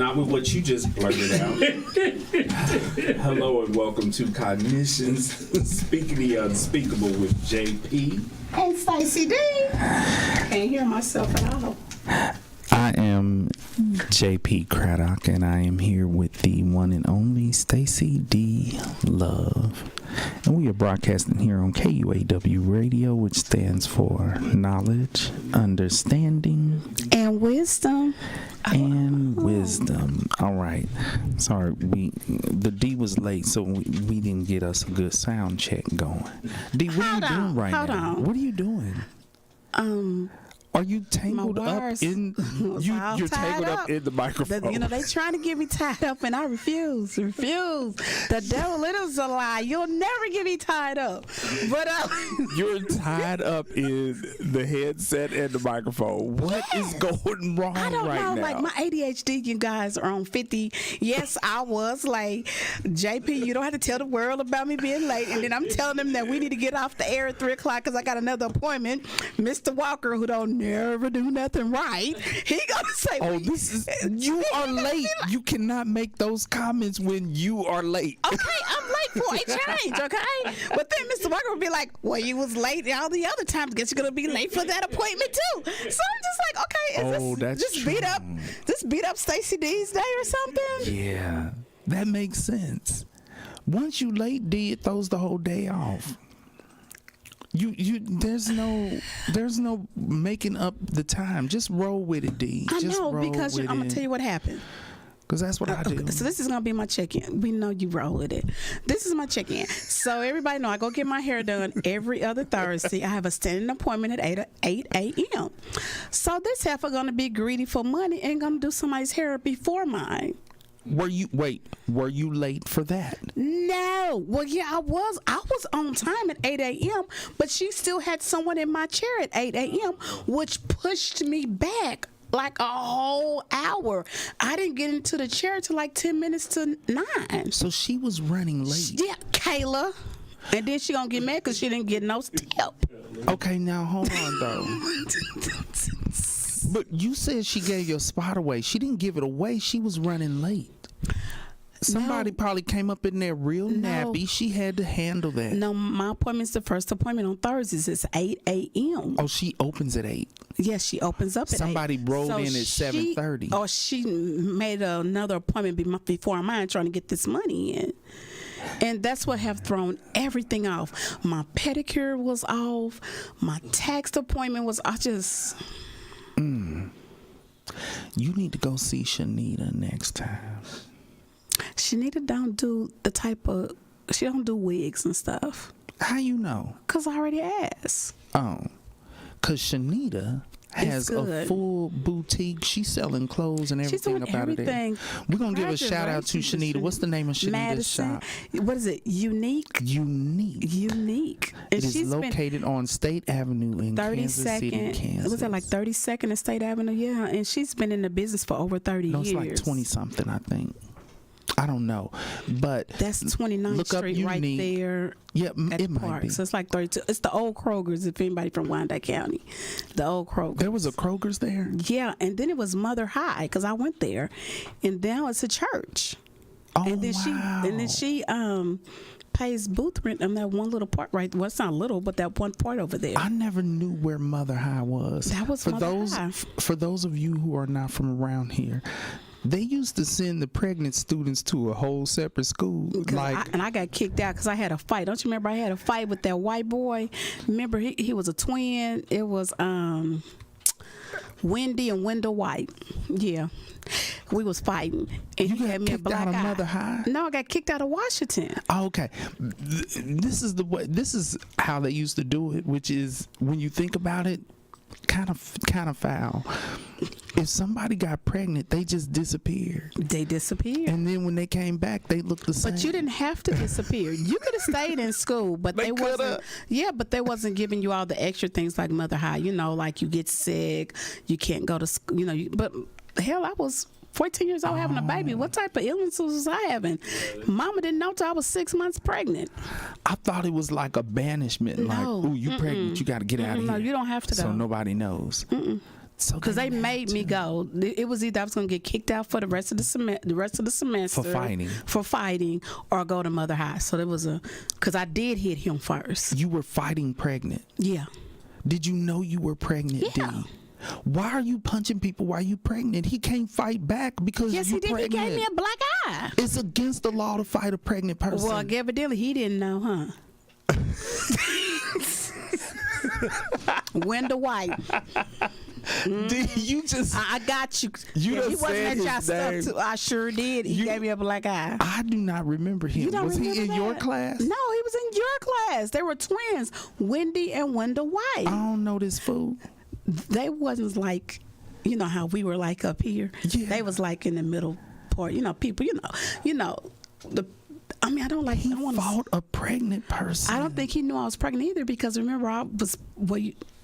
Not with what you just blurted out. Hello and welcome to Cognitions, speaking the unspeakable with JP and Stacy D. Can't hear myself at all. I am JP Craddock, and I am here with the one and only Stacy D. Love. And we are broadcasting here on KUAW Radio, which stands for Knowledge, Understanding, and Wisdom. All right. Sorry, the D was late, so we didn't get us a good sound check going. D, what are you doing right now? What are you doing? Are you tangled up in you're tangled up in the microphone? They trying to get me tied up, and I refuse. The devil is a lie. You'll never get me tied up. But you're tied up in the headset and the microphone. What is going wrong right now? I don't know. Like my ADHD, you guys are on 50. Yes, I was like, JP, you don't have to tell the world about me being late. And then I'm telling them that we need to get off the air at 3:00 because I got another appointment. Mr. Walker, who don't never do nothing right, he gonna say, you are late. You cannot make those comments when you are late. Okay, I'm late for a change, okay? But then Mr. Walker would be like, well, you was late all the other times. Guess you're gonna be late for that appointment too. So I'm just like, okay, is this just beat up Stacy D's day or something? Yeah, that makes sense. Once you late, D, it throws the whole day off. There's no making up the time. Just roll with it, D. I know, because I'm gonna tell you what happened. Because that's what I do. So this is gonna be my check-in. We know you roll with it. This is my check-in. So everybody know I go get my hair done every other Thursday. I have a standing appointment at 8 a.m. So this half are gonna be greedy for money and gonna do somebody's hair before mine. Were you late for that? No. Well, yeah, I was on time at 8 a.m., but she still had someone in my chair at 8 a.m., which pushed me back like a whole hour. I didn't get into the chair till like 10 minutes to 9. So she was running late. Yeah, Kayla. And then she gonna get mad because she didn't get no step. Okay, now hold on though. But you said she gave your spot away. She didn't give it away. She was running late. Somebody probably came up in there real nappy. She had to handle that. No, my appointment's the first appointment on Thursdays. It's 8 a.m. Oh, she opens at 8. Yes, she opens up at 8. Somebody rolled in at 7:30. Or she made another appointment before mine trying to get this money in. And that's what have thrown everything off. My pedicure was off. My tax appointment was You need to go see Shanita next time. Shanita don't do she don't do wigs and stuff. How you know? Because I already asked. Oh, because Shanita has a full boutique. She's selling clothes and everything up out of there. We're going to give a shout out to Shanita. What's the name of Shanita's shop? What is it? Unique. And it is located on State Avenue in Kansas City, Kansas. Was that like 32nd and State Avenue? Yeah, and she's been in the business for over 30 years. No, it's like 20-something, I think. I don't know, but that's 29th Street right there. Yeah, it might Park. be. So it's like 32. It's the old Kroger's. If anybody from Wyandotte County, the old Kroger's. There was a Kroger's there. Yeah, and then it was Mother High because I went there, and now it's a church. Oh, and then wow. she pays booth rent on that one little part right. Well, it's not little, but that one part over there. I never knew where Mother High was. That was Mother High. For those of you who are not from around here. They used to send the pregnant students to a whole separate school. I got kicked out because I had a fight. Don't you remember I had a fight with that white boy? Remember he was a twin. It was Wendy and Wendell White. Yeah. We was fighting. And you had me a black eye. Mother High? No, I got kicked out of Washington. Oh, okay. This is how they used to do it, which is when you think about it, kind of foul. If somebody got pregnant, they just disappeared. They disappeared. And then when they came back, they looked the same. But you didn't have to disappear. You could have stayed in school, but they wasn't. Yeah, but they wasn't giving you all the extra things like Mother High. You know, like you get sick, you can't go to school. You know, but hell, I was 14 years old having a baby. What type of illnesses was I having? Mama didn't know till I was 6 months pregnant. I thought it was like a banishment. Like, ooh, you pregnant, you got to get out of here. No, you don't have to go. So nobody knows. So because they made me go. It was either I was going to get kicked out for the rest of the semester for fighting, or go to Mother High. So there was because I did hit him first. You were fighting pregnant. Yeah. Did you know you were pregnant, Yeah. D? Why are you punching people while you pregnant? He can't fight back because Yes, you're he did. pregnant. He gave me a black eye. It's against the law to fight a pregnant person. Well, evidently he didn't know, huh? Wendell White. D, you just I got you. You done he wasn't said at y'all his stuff name. too. I sure did. He gave me a black eye. I do not remember him. You don't Was he remember in your that? class? No, he was in your class. They were twins, Wendy and Wendell White. I don't know this fool. They wasn't like, you know how we were like up here. Yeah. They was like in the middle part. You know, people. You know the. I mean, I don't like. He I wanna, fought a pregnant person. I don't think he knew I was pregnant either, because remember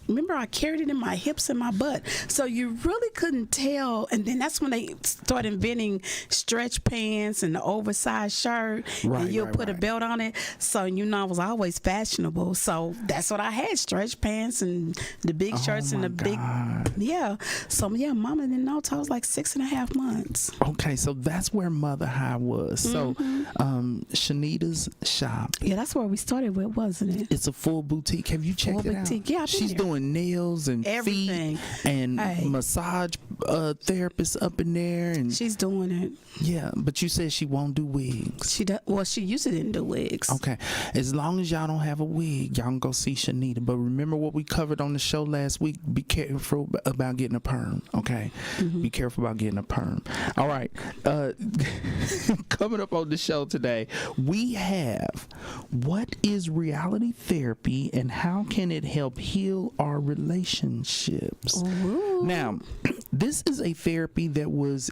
remember I carried it in my hips and my butt, so you really couldn't tell. And then that's when they started inventing stretch pants and the oversized shirt, and you'll put a belt on it. So I was always fashionable, so that's what I had: stretch pants and the big shirts and the big, yeah. So yeah, Mama didn't know till I was like 6.5 months. Okay, so that's where Mother High was. So Shanita's shop. Yeah, that's where we started with, wasn't it? It's a full boutique. Have you checked Full it out? boutique. Yeah, I've been she's there. doing nails and Everything. feet and massage therapists up in there, and She's doing it. yeah. But you said she won't do wigs. She does. Well, she used to didn't do wigs. Okay, as long as y'all don't have a wig, y'all can go see Shanita. But remember what we covered on the show last week. Be careful about getting a perm. Okay, be careful about getting a perm. All right. Coming up on the show today, we have what is reality therapy and how can it help heal our relationships. Ooh. Now, this is a therapy that was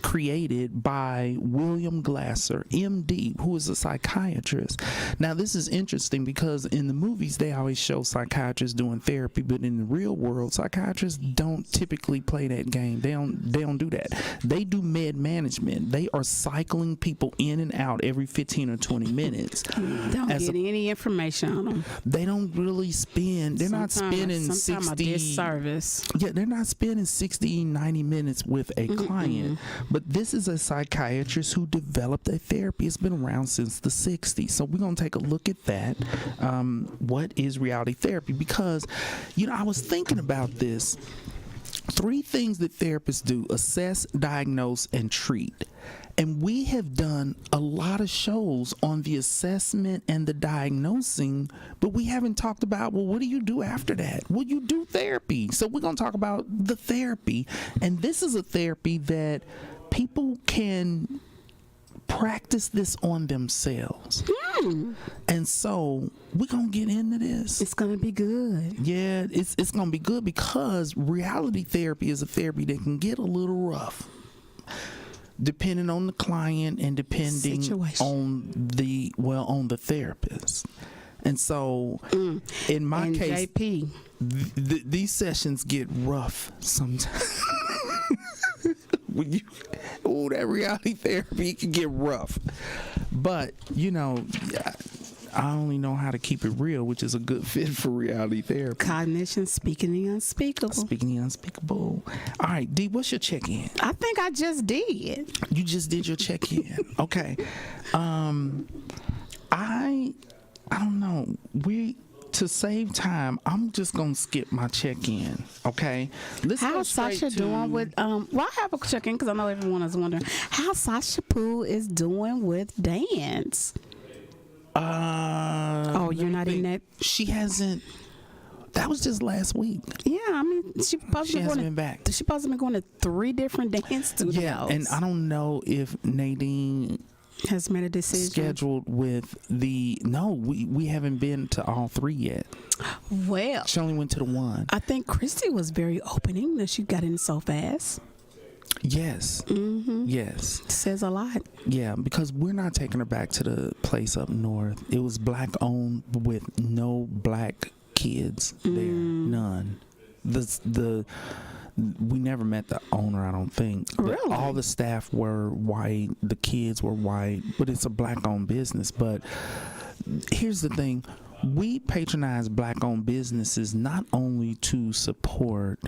created by William Glasser, MD, who is a psychiatrist. Now, this is interesting because in the movies, they always show psychiatrists doing therapy, but in the real world, psychiatrists don't typically play that game. They don't do that. They do med management. They are cycling people in and out every 15 or 20 minutes. Don't get any information on them. They don't really spend, they're not spending 60 a disservice. Yeah, they're not spending 60, 90 minutes with a client. But this is a psychiatrist who developed a therapy. It's been around since the 60s. So we're going to take a look at that. What is reality therapy? Because, I was thinking about this. 3 things that therapists do: assess, diagnose, and treat. And we have done a lot of shows on the assessment and the diagnosing, but we haven't talked about, well, what do you do after that? Well, you do therapy. So we're going to talk about the therapy. And this is a therapy that people can practice this on themselves. And so we're going to get into this. It's going to be good. Yeah, it's going to be good because reality therapy is a therapy that can get a little rough, depending on the client and depending on the therapist. And so in my case, JP. These sessions get rough sometimes. That reality therapy can get rough. But, I only know how to keep it real, which is a good fit for reality therapy. Cognitions, speaking the unspeakable. Speaking the unspeakable. All right, D, what's your check-in? I think I just did. You just did your check-in. Okay. I don't know. To save time, I'm just gonna skip my check-in. Okay. How's Sasha doing with well, I have a check-in because I know everyone is wondering how Sasha Pooh is doing with dance. You're not in that? She hasn't. That was just last week. Yeah, I mean, she's supposed to be back. She's supposed to be going to 3 different dance studios. Yeah, and I don't know if Nadine has made a decision. Scheduled with we haven't been to all 3 yet. Well, she only went to the 1. I think Christy was very opening that she got in so fast. Yes. Yes. Says a lot. Yeah, because we're not taking her back to the place up north. It was black owned with no black kids there. None. We never met the owner, I don't think. Really? All the staff were white, the kids were white, but it's a black owned business. But here's the thing. We patronize black owned businesses not only to support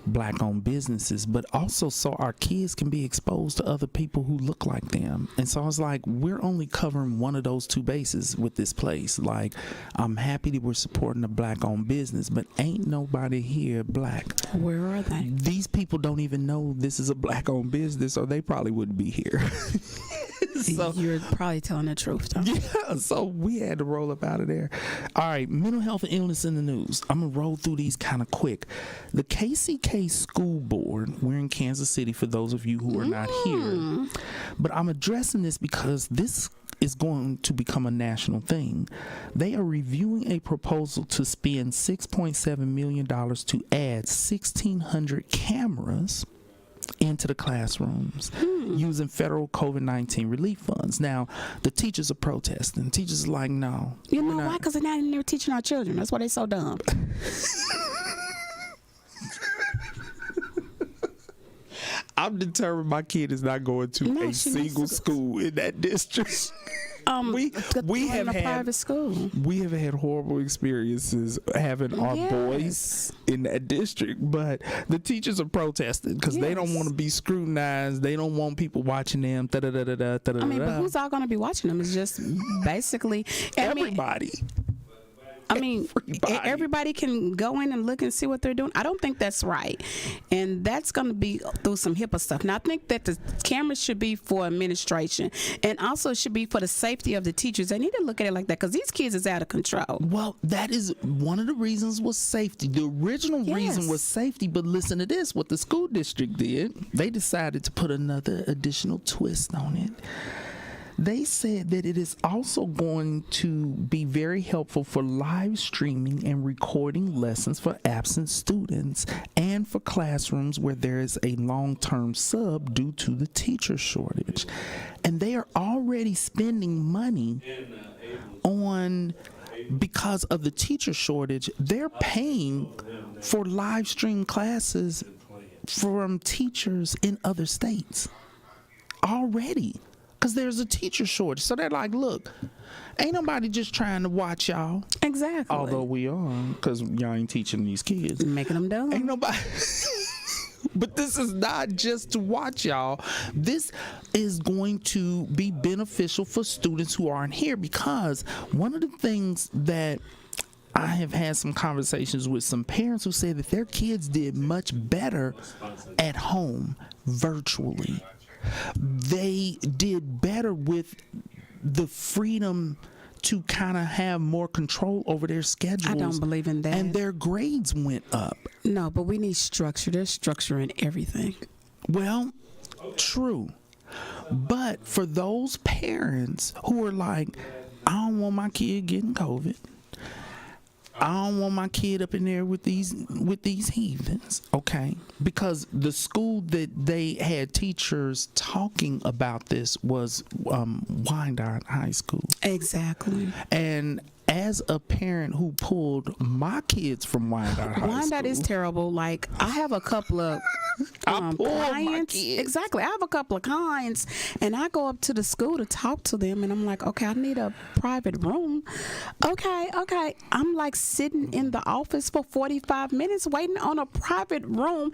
black-owned businesses, but also so our kids can be exposed to other people who look like them. And so I was like, we're only covering one of those two bases with this place. Like, I'm happy that we're supporting a black-owned business, but ain't nobody here black. Where are they? These people don't even know this is a black-owned business, or they probably wouldn't be here. So You're probably telling the truth, though. yeah, so we had to roll up out of there. All right, mental health and illness in the news. I'm gonna roll through these kind of quick. The KCK School Board, we're in Kansas City for those of you who are not here, but I'm addressing this because this is going to become a national thing. They are reviewing a proposal to spend $6.7 million to add 1,600 cameras into the classrooms using federal COVID-19 relief funds. Now, the teachers are protesting. Teachers are like, no. You know why? Because they're not in there teaching our children. That's why they're so dumb. I'm determined my kid is not going to a single school in that district. We have had private school. We have had horrible experiences having our boys in that district, but the teachers are protesting because they don't want to be scrutinized. They don't want people watching them. I mean, but who's all going to be watching them? It's just basically everybody. I mean, everybody can go in and look and see what they're doing. I don't think that's right. And that's going to be through some HIPAA stuff. Now, I think that the cameras should be for administration and also it should be for the safety of the teachers. They need to look at it like that because these kids is out of control. Well, that is one of the reasons was safety. The original reason was safety, but listen to this. What the school district did, they decided to put another additional twist on it. They said that it is also going to be very helpful for live streaming and recording lessons for absent students and for classrooms where there is a long-term sub due to the teacher shortage. And they are already spending money on, because of the teacher shortage, they're paying for live stream classes from teachers in other states already. Because there's a teacher shortage. So they're like, look, ain't nobody just trying to watch y'all. Exactly. Although we are, because y'all ain't teaching these kids. Making them dumb. Ain't nobody. But this is not just to watch y'all. This is going to be beneficial for students who aren't here, because one of the things that I have had some conversations with some parents who said that their kids did much better at home virtually. They did better with the freedom to kind of have more control over their schedules. I don't believe in that. And their grades went up. No, but we need structure. There's structure in everything. Well, true. But for those parents who are like, I don't want my kid getting COVID. I don't want my kid up in there with these heathens, okay? Because the school that they had teachers talking about this was Wyandotte High School. Exactly. And as a parent who pulled my kids from Wyandotte High School. Wyandotte is terrible. Like, I have a couple of clients. Exactly. I have a couple of clients, and I go up to the school to talk to them, and I'm like, okay, I need a private room. Okay. I'm like sitting in the office for 45 minutes waiting on a private room.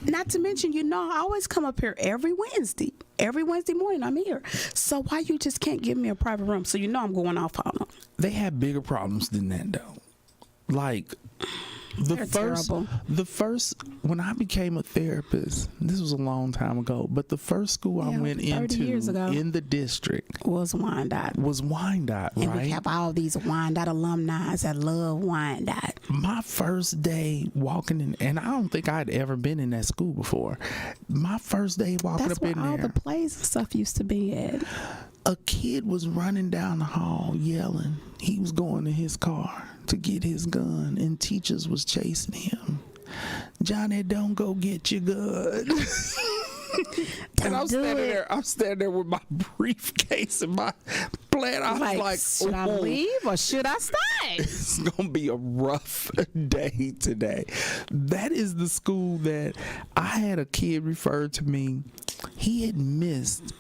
Not to mention, I always come up here every Wednesday. Every Wednesday morning I'm here. So why you just can't give me a private room? So I'm going off on them. They have bigger problems than that, though. Like, the first when I became a therapist, this was a long time ago, but the first school I went into in the district was Wyandotte. Right? And we have all these Wyandotte alumni that love Wyandotte. My first day walking in, and I don't think I'd ever been in that school before. My first day walking up in there. That's where all the plays and stuff used to be at. A kid was running down the hall yelling. He was going to his car to get his gun, and teachers was chasing him. Johnny, don't go get your gun. And I'm standing there with my briefcase and my plan. I was like, should I leave or should I stay? It's gonna be a rough day today. That is the school that I had a kid referred to me. He had missed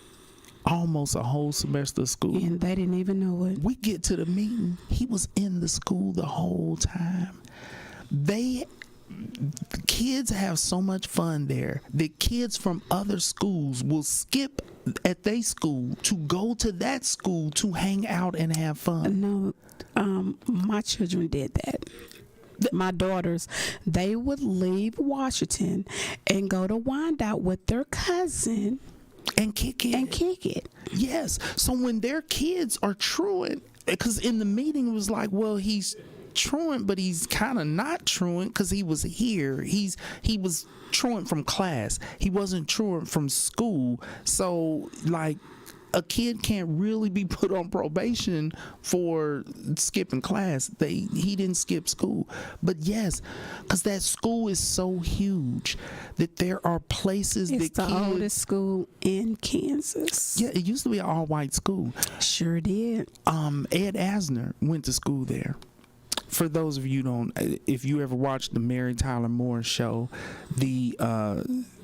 almost a whole semester of school. And they didn't even know it. We get to the meeting. He was in the school the whole time. They kids have so much fun there that kids from other schools will skip at their school to go to that school to hang out and have fun. No, my children did that. My daughters, they would leave Washington and go to Wyandotte with their cousin And kick it. Yes. So when their kids are truant, because in the meeting it was like, well, he's truant, but he's kind of not truant because he was here. He was truant from class. He wasn't truant from school. So like, a kid can't really be put on probation for skipping class. He didn't skip school. But yes, because that school is so huge that there are places It's that the oldest school in Kansas. Yeah, it used to be an all-white school. Sure did. Ed Asner went to school there. For those of you if you ever watched the Mary Tyler Moore show,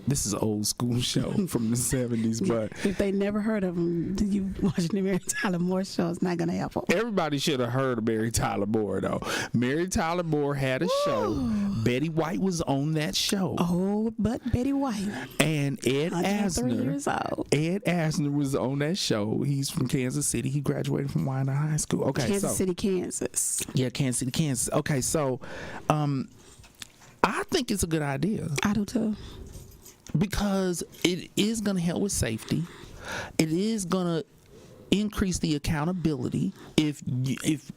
this is an old school show from the 70s, but If they never heard of him, you watching the Mary Tyler Moore show, it's not going to help them. everybody should have heard of Mary Tyler Moore, though. Mary Tyler Moore had a show. Betty White was on that show. Oh, but Betty White. And Ed 103 Asner. years old. Ed Asner was on that show. He's from Kansas City. He graduated from Wyandotte High School. Okay, Kansas City, Kansas. Yeah, Kansas City, Kansas. Okay, so I think it's a good idea. I do too. Because it is going to help with safety. It is going to increase the accountability. If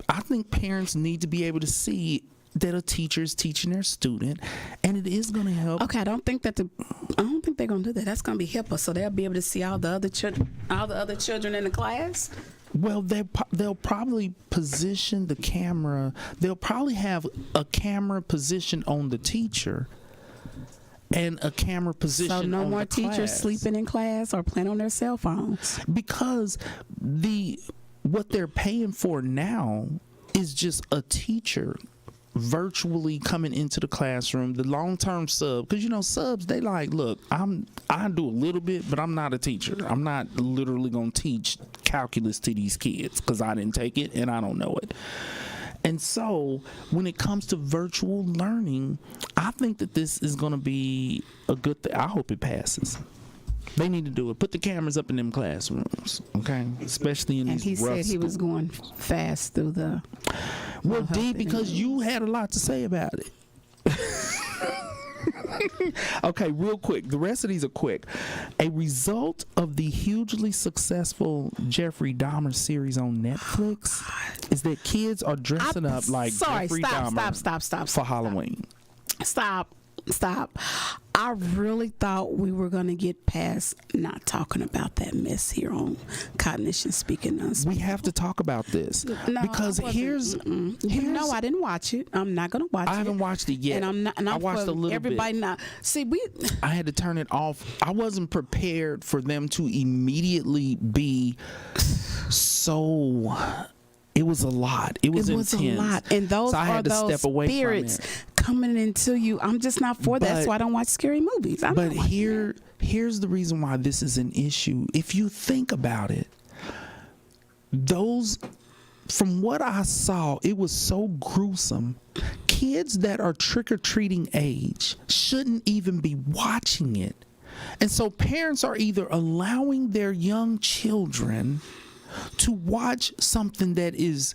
I think parents need to be able to see that a teacher is teaching their student, and it is going to help. Okay, I don't think they're going to do that. That's going to be HIPAA, so they'll be able to see all the other children in the class. Well, they'll probably position the camera. They'll probably have a camera position on the teacher and a camera position on the class. So no more teachers sleeping in class or playing on their cell phones. Because what they're paying for now is just a teacher virtually coming into the classroom, the long-term sub, because subs, they like, look, I do a little bit, but I'm not a teacher. I'm not literally gonna teach calculus to these kids because I didn't take it and I don't know it. And so when it comes to virtual learning, I think that this is going to be a good thing. I hope it passes. They need to do it. Put the cameras up in them classrooms, okay? Especially in these rough schools. And he said he was going fast through the... Well, D, because you had a lot to say about it. Okay, real quick. The rest of these are quick. A result of the hugely successful Jeffrey Dahmer series on Netflix is that kids are dressing up like Jeffrey Dahmer for Halloween. Stop. I really thought we were going to get past not talking about that mess here on Cognitions Speaking Unspeakable. We have to talk about this. No, because here's I didn't watch it. I'm not going to watch it. I haven't watched it yet. And I watched a little everybody bit. Now, see, I had to turn it off. I wasn't prepared for them to immediately be so... It was a lot. It was intense. A lot. And those so I had to step away spirits from it. Coming into you. I'm just not for that, so I don't watch scary movies. But here's the reason why this is an issue. If you think about it, from what I saw, it was so gruesome. Kids that are trick-or-treating age shouldn't even be watching it. And so parents are either allowing their young children to watch something that is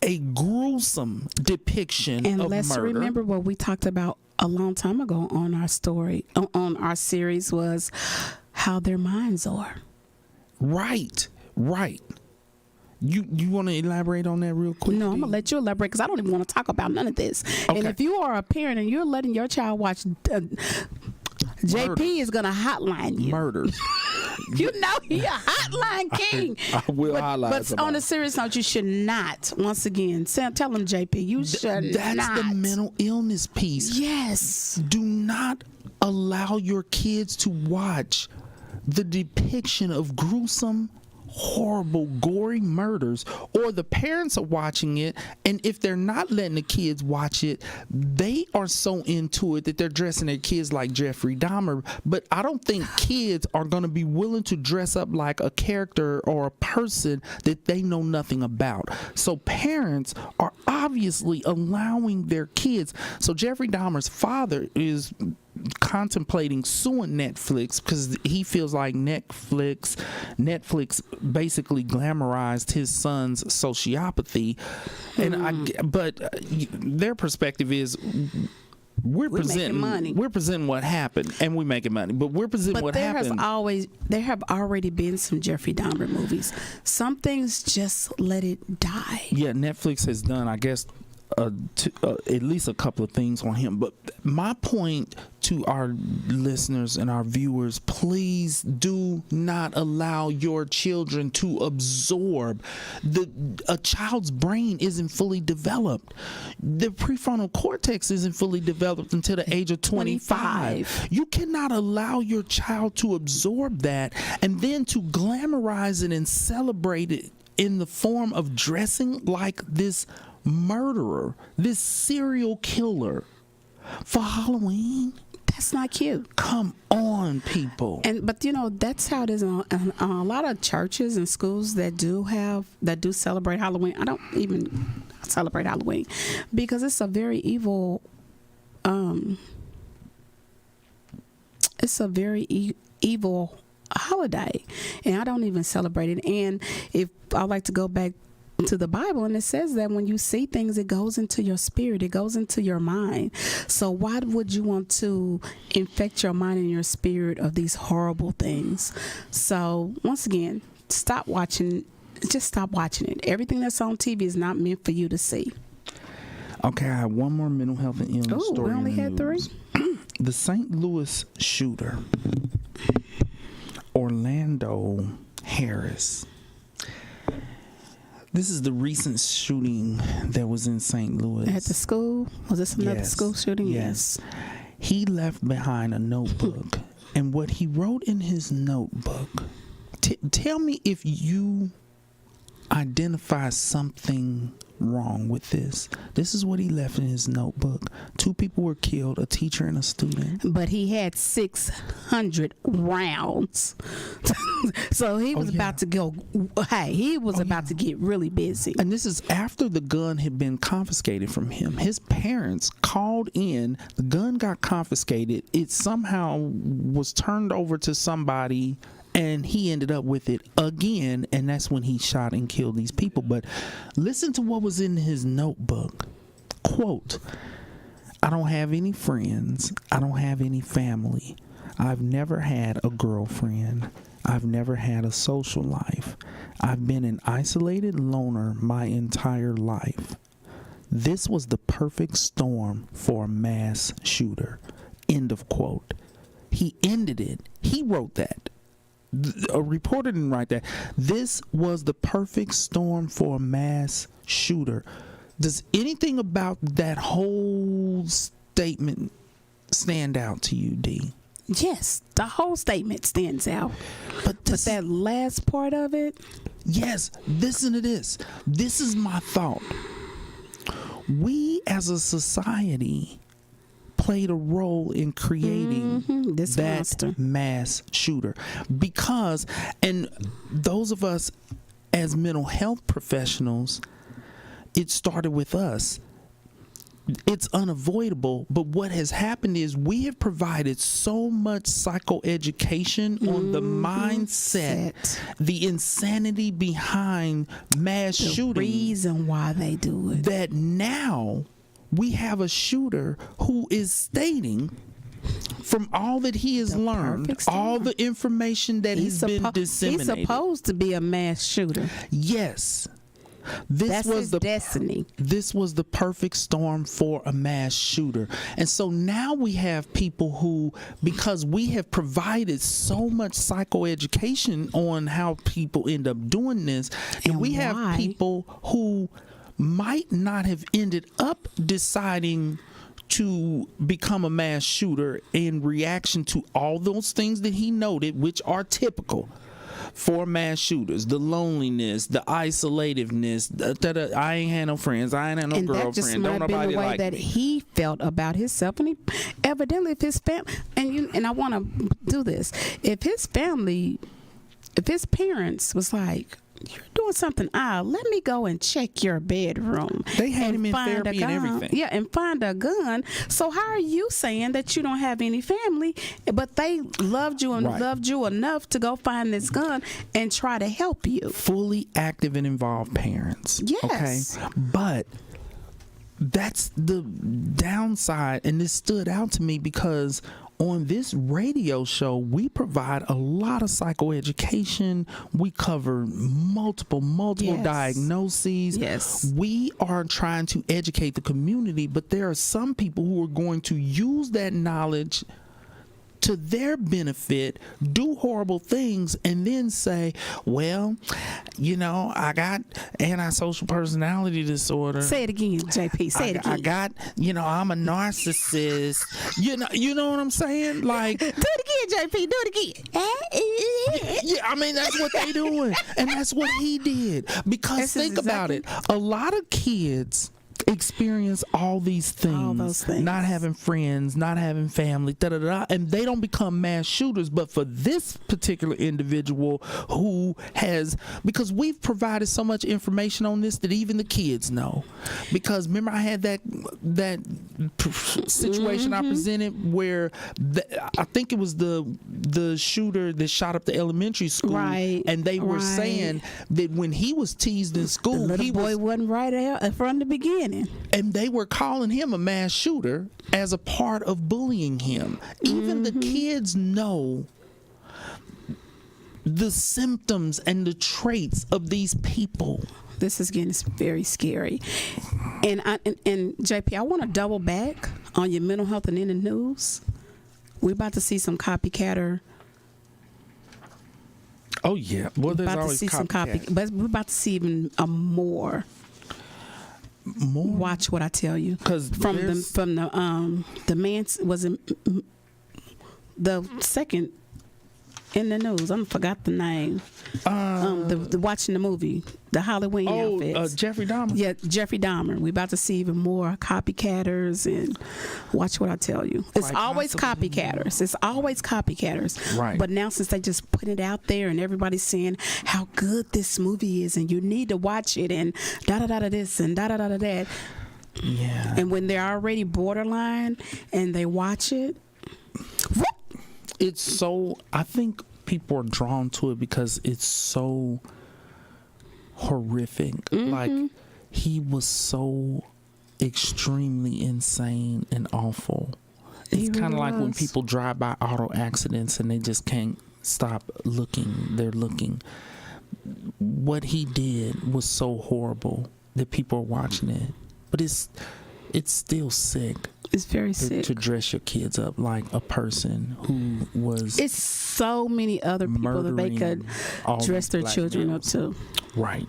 a gruesome depiction of murder. And let's remember what we talked about a long time ago on our story, on our series, was how their minds are. Right. You want to elaborate on that real quick? No, I'm going to let you elaborate because I don't even want to talk about none of this. Okay. And if you are a parent and you're letting your child watch... JP is going to hotline you. Murders. You know he a hotline king. I will hotline But somebody. on a serious note, you should not, once again, tell him, JP, you should not. That's the mental illness piece. Yes. Do not allow your kids to watch the depiction of gruesome, horrible, gory murders, or the parents are watching it, and if they're not letting the kids watch it, they are so into it that they're dressing their kids like Jeffrey Dahmer. But I don't think kids are going to be willing to dress up like a character or a person that they know nothing about. So parents are obviously allowing their kids. So Jeffrey Dahmer's father is contemplating suing Netflix because he feels like Netflix basically glamorized his son's sociopathy, and their perspective is we're presenting what happened, and we're making money, but we're presenting what happened. There have already been some Jeffrey Dahmer movies. Some things just let it die. Yeah, Netflix has done, I guess, at least a couple of things on him. But my point to our listeners and our viewers, please do not allow your children to absorb. A child's brain isn't fully developed. The prefrontal cortex isn't fully developed until the age of 25. You cannot allow your child to absorb that and then to glamorize it and celebrate it in the form of dressing like this murderer, this serial killer for Halloween. That's not cute. Come on, people. But that's how it is in a lot of churches and schools that do celebrate Halloween. I don't even celebrate Halloween because it's a very evil evil holiday, and I don't even celebrate it. And if I like to go back to the Bible, and it says that when you see things, it goes into your spirit, it goes into your mind. So why would you want to infect your mind and your spirit of these horrible things? So once again, stop watching it. Everything that's on TV is not meant for you to see. Okay, I have one more mental health and illness story. We only had three. The St. Louis shooter, Orlando Harris. This is the recent shooting that was in St. Louis. At the school? Was this another school shooting? Yes. He left behind a notebook. And what he wrote in his notebook, tell me if you identify something wrong with this. This is what he left in his notebook. 2 people were killed, a teacher and a student. But he had 600 rounds. So he was about to go, about to get really busy. And this is after the gun had been confiscated from him. His parents called in, the gun got confiscated, it somehow was turned over to somebody, and he ended up with it again, and that's when he shot and killed these people. But listen to what was in his notebook. Quote, "I don't have any friends. I don't have any family. I've never had a girlfriend. I've never had a social life. I've been an isolated loner my entire life. This was the perfect storm for a mass shooter." End of quote. He ended it. He wrote that. A reporter didn't write that. This was the perfect storm for a mass shooter. Does anything about that whole statement stand out to you, D? Yes, the whole statement stands out. But that last part of it? Yes, listen to this. This is my thought. We as a society played a role in creating that monster. Mass shooter, because, and those of us as mental health professionals, it started with us. It's unavoidable, but what has happened is we have provided so much psychoeducation on the mindset, the insanity behind mass shooting, the reason why they do it, that now we have a shooter who is stating, from all that he has learned, all the information that has been disseminated. He's supposed to be a mass shooter. Yes. That's his destiny. This was the perfect storm for a mass shooter. And so now we have people who, because we have provided so much psychoeducation on how people end up doing this, and we have people who might not have ended up deciding to become a mass shooter in reaction to all those things that he noted, which are typical. for mass shooters, the loneliness, the isolativeness, I ain't had no friends, I ain't had no And that girlfriend, just don't might have been nobody the way like that me. he felt about himself, and he evidently, if his family, and I want to do this, if his parents was like, you're doing something odd, let me go and check your bedroom. They had and him in find a therapy and gun. everything. Yeah, and find a gun. So how are you saying that you don't have any family, but they loved you and Right. loved you enough to go find this gun and try to help you? Fully active and involved parents. Yes. Okay. But that's the downside, and this stood out to me because on this radio show, we provide a lot of psychoeducation. We cover multiple Yes. diagnoses. Yes. We are trying to educate the community, but there are some people who are going to use that knowledge to their benefit, do horrible things, and then say, well, I got antisocial personality disorder. Say it again, JP. Say it again. I got, I'm a narcissist. You know what I'm saying? Like, Do it again, JP. Do it again. yeah, I mean, that's what they doing. And that's what he did. Because This is think about it. exactly- A lot of kids experience all these things, All those things. not having friends, not having family, and they don't become mass shooters. But for this particular individual who has, because we've provided so much information on this that even the kids know. Because remember, I had that situation I presented where I think it was the shooter that shot up the elementary school, Right, and they were right. saying that when he was teased in The school, little he boy was. wasn't right out from the beginning. And they were calling him a mass shooter as a part of bullying him. Even the kids know the symptoms and the traits of these people. This is getting very scary. And JP, I want to double back on your mental health and in the news. We're about to see some copycatter. Oh yeah, well, there's About to always see some copycats. but we're about to see even more. Watch what I tell you. 'Cause the man was in the second in the news. I forgot the name. The watching the movie, the Halloween outfits. Jeffrey Dahmer. Yeah, Jeffrey Dahmer. We're about to see even more copycatters, and watch what I tell you. It's Quite always possibly. copycatters. It's always copycatters. Right. But now, since they just put it out there and everybody's saying how good this movie is, and you need to watch it, and da da da da this and da da da da that, Yeah. and when they're already borderline and they watch it, It's so, I think people are drawn to it because it's so horrific. Mm-hmm. Like, he was so extremely insane and awful. It's He kind of really like when was. people drive by auto accidents and they just can't stop looking. They're looking. What he did was so horrible that people are watching it. But it's still sick. it's very sick. To dress your kids up like a person who was It's so many other people that they could all dress these their black children males. up to. Right.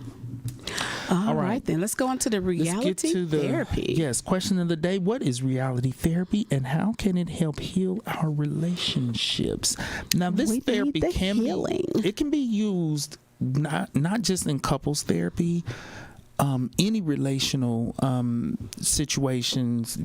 All right. right, then let's go into the Let's reality get to the therapy. Yes, question of the day. What is reality therapy and how can it help heal our relationships? Now this We need therapy the can healing. it can be used not just in couples therapy, any relational situations,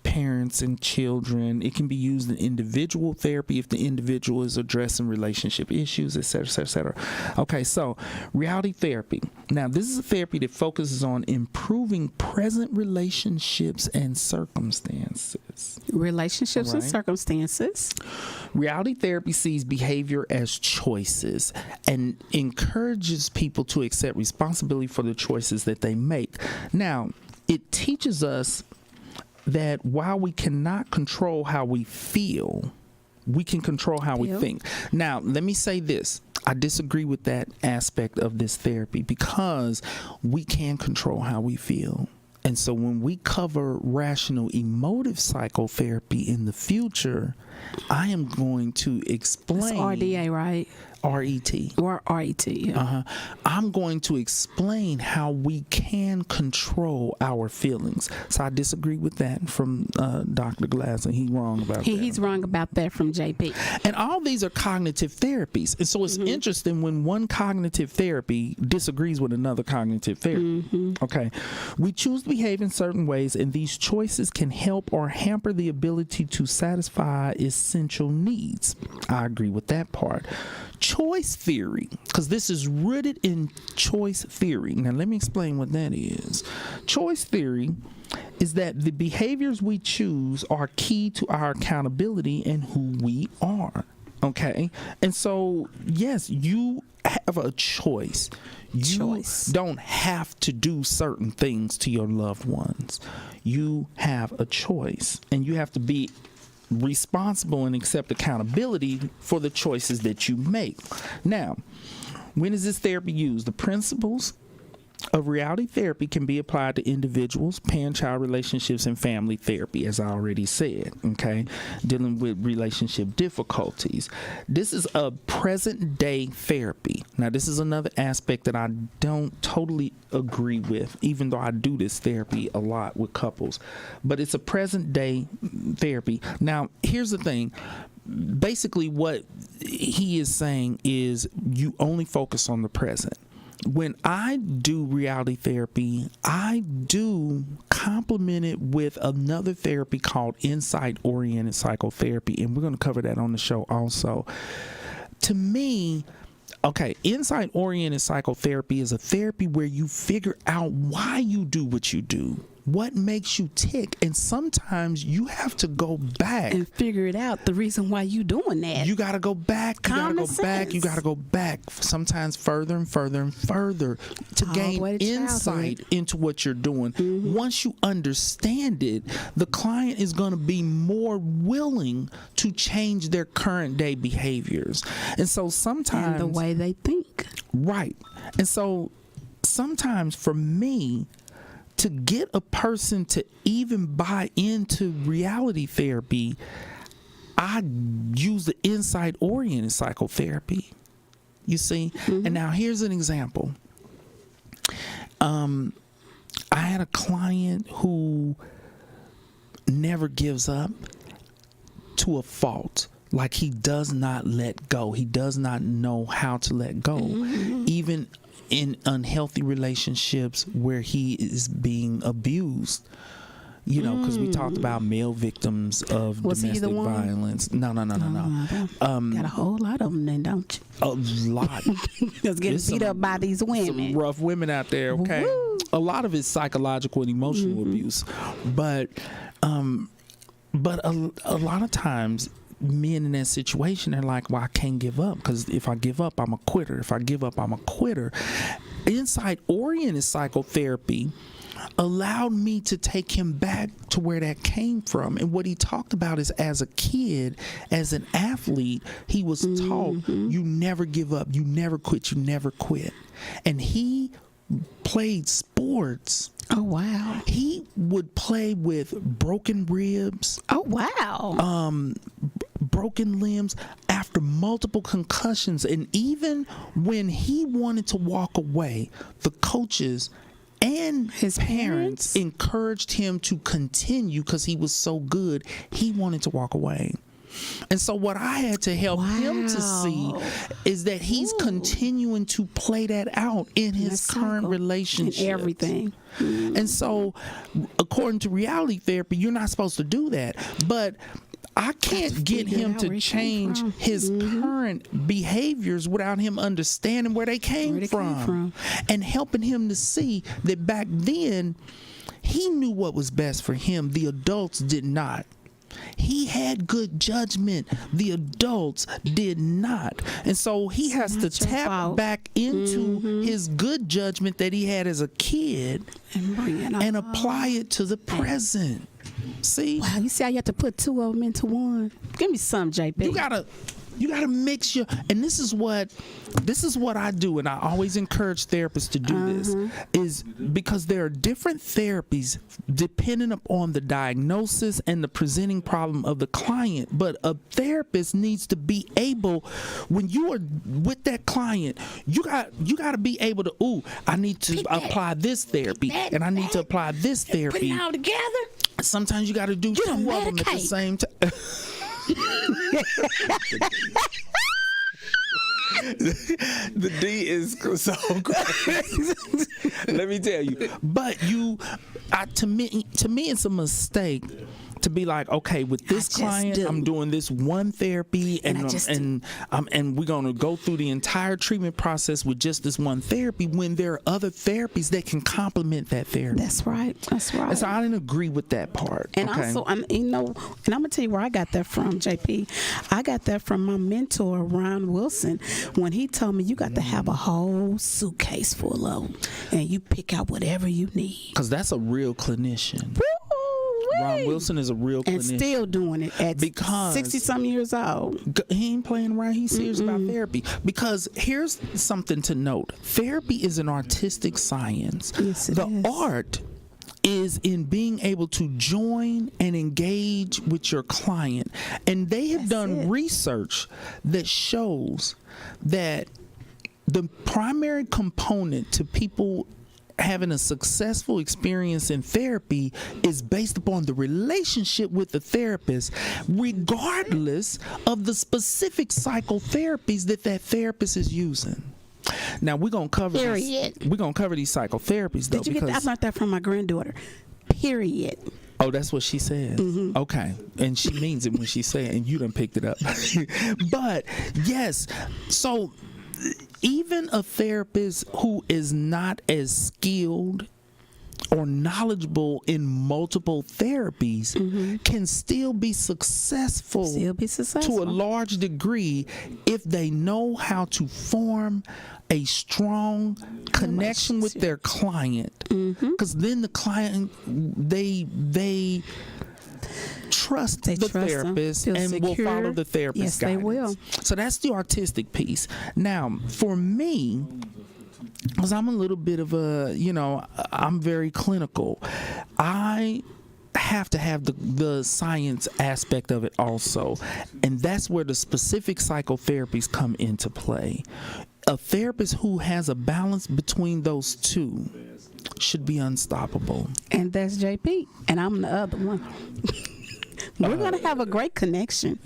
parents and children. It can be used in individual therapy if the individual is addressing relationship issues, et cetera, et cetera, et cetera. Okay, so reality therapy. Now, this is a therapy that focuses on improving present relationships and circumstances. Relationships and Right. circumstances. Reality therapy sees behavior as choices and encourages people to accept responsibility for the choices that they make. Now, it teaches us that while we cannot control how we feel, we can control how we think. Now, let me say this. I disagree with that aspect of this therapy because we can control how we feel. And so when we cover rational emotive psychotherapy in the future, I am going to explain. It's RDA, right? RET. Or RET, yeah. I'm going to explain how we can control our feelings. So I disagree with that from Dr. Glass, and he's wrong about that. He's wrong about that from JP. And all these are cognitive therapies. And so it's interesting when one cognitive therapy disagrees with another cognitive therapy. Okay. We choose to behave in certain ways, and these choices can help or hamper the ability to satisfy essential needs. I agree with that part. Choice theory, because this is rooted in choice theory. Now, let me explain what that is. Choice theory is that the behaviors we choose are key to our accountability and who we are. Okay? And so, yes, you have a choice. You don't have to do certain things to your loved ones. You have a choice, and you have to be responsible and accept accountability for the choices that you make. Now, when is this therapy used? The principles of reality therapy can be applied to individuals, parent-child relationships, and family therapy, as I already said, okay? Dealing with relationship difficulties. This is a present-day therapy. Now, this is another aspect that I don't totally agree with, even though I do this therapy a lot with couples. But it's a present-day therapy. Now, here's the thing. Basically, what he is saying is you only focus on the present. When I do reality therapy, I do complement it with another therapy called insight-oriented psychotherapy, and we're going to cover that on the show also. To me, okay, insight-oriented psychotherapy is a therapy where you figure out why you do what you do. What makes you tick, and sometimes you have to go back and figure it out, the reason why you doing that. You got to go back. You got to go back. You got to go back. Sometimes further and further and further to gain insight into what you're doing. Once you understand it, the client is going to be more willing to change their current day behaviors. And so sometimes, and the way they think. Right. And so sometimes for me, to get a person to even buy into reality therapy, I use the insight-oriented psychotherapy. You see? And now here's an example. I had a client who never gives up to a fault. Like, he does not let go. He does not know how to let go. Even in unhealthy relationships where he is being abused, you know, because we talked about male victims of domestic violence. No. Got a whole lot of them then, don't you? A lot. Just getting beat up by these women. Some rough women out there, okay? Woo. A lot of it's psychological and emotional abuse. But a lot of times, men in that situation are like, well, I can't give up, because if I give up, I'm a quitter. If I give up, I'm a quitter. Insight-oriented psychotherapy allowed me to take him back to where that came from. And what he talked about is, as a kid, as an athlete, he was taught, you never give up, you never quit, you never quit. And he played sports. Oh, wow. He would play with broken ribs. Oh, wow. Broken limbs after multiple concussions. And even when he wanted to walk away, the coaches and his parents encouraged him to continue because he was so good. He wanted to walk away. And so what I had to help him to see is that he's continuing to play that out in his current relationship. Everything. And so, according to reality therapy, you're not supposed to do that. But I can't get him to change his current behaviors without him understanding where they came from and helping him to see that back then he knew what was best for him. The adults did not. He had good judgment. The adults did not. And so he has to tap back into his good judgment that he had as a kid and apply it to the present. See? Wow, you see how you have to put two of them into one? Give me some, JP. You gotta You got to mix your, and this is what I do, and I always encourage therapists to do this, is because there are different therapies depending upon the diagnosis and the presenting problem of the client. But a therapist needs to be able, when you are with that client, you got to be able to, I need to apply this therapy, and I need to apply this therapy. Put it all together. Sometimes you got to do two of them at the same time. The D is so crazy. Let me tell you. But to me, it's a mistake to be like, okay, with this client, I'm doing this one therapy, and we're gonna go through the entire treatment process with just this one therapy. When there are other therapies that can complement that therapy. That's right. And so I didn't agree with that part. And also, and I'm gonna tell you where I got that from, JP. I got that from my mentor, Ron Wilson, when he told me you got to have a whole suitcase full of them, and you pick out whatever you need. Because that's a real clinician. Ron Wilson is a real clinician. And still doing it at 60-some years old. He ain't playing around. He's serious about therapy. Because here's something to note. Therapy is an artistic science. Yes, it is. Art is in being able to join and engage with your client. And they have done research that shows that the primary component to people having a successful experience in therapy is based upon the relationship with the therapist, regardless of the specific psychotherapies that therapist is using. Now we're gonna cover we're gonna cover these psychotherapies though. Did you get that? I learned that from my granddaughter. Period. Oh, that's what she says. Okay. And she means it when she says it, and you done picked it up. But yes, so even a therapist who is not as skilled or knowledgeable in multiple therapies can still be successful to a large degree if they know how to form a strong connection with their client. Because then the client, they trust the therapist and will follow the therapist's guidance. They will. So that's the artistic piece. Now, for me, because I'm a little bit of I'm very clinical. I have to have the science aspect of it also. And that's where the specific psychotherapies come into play. A therapist who has a balance between those two should be unstoppable. And that's JP. And I'm the other one. We're going to have a great connection.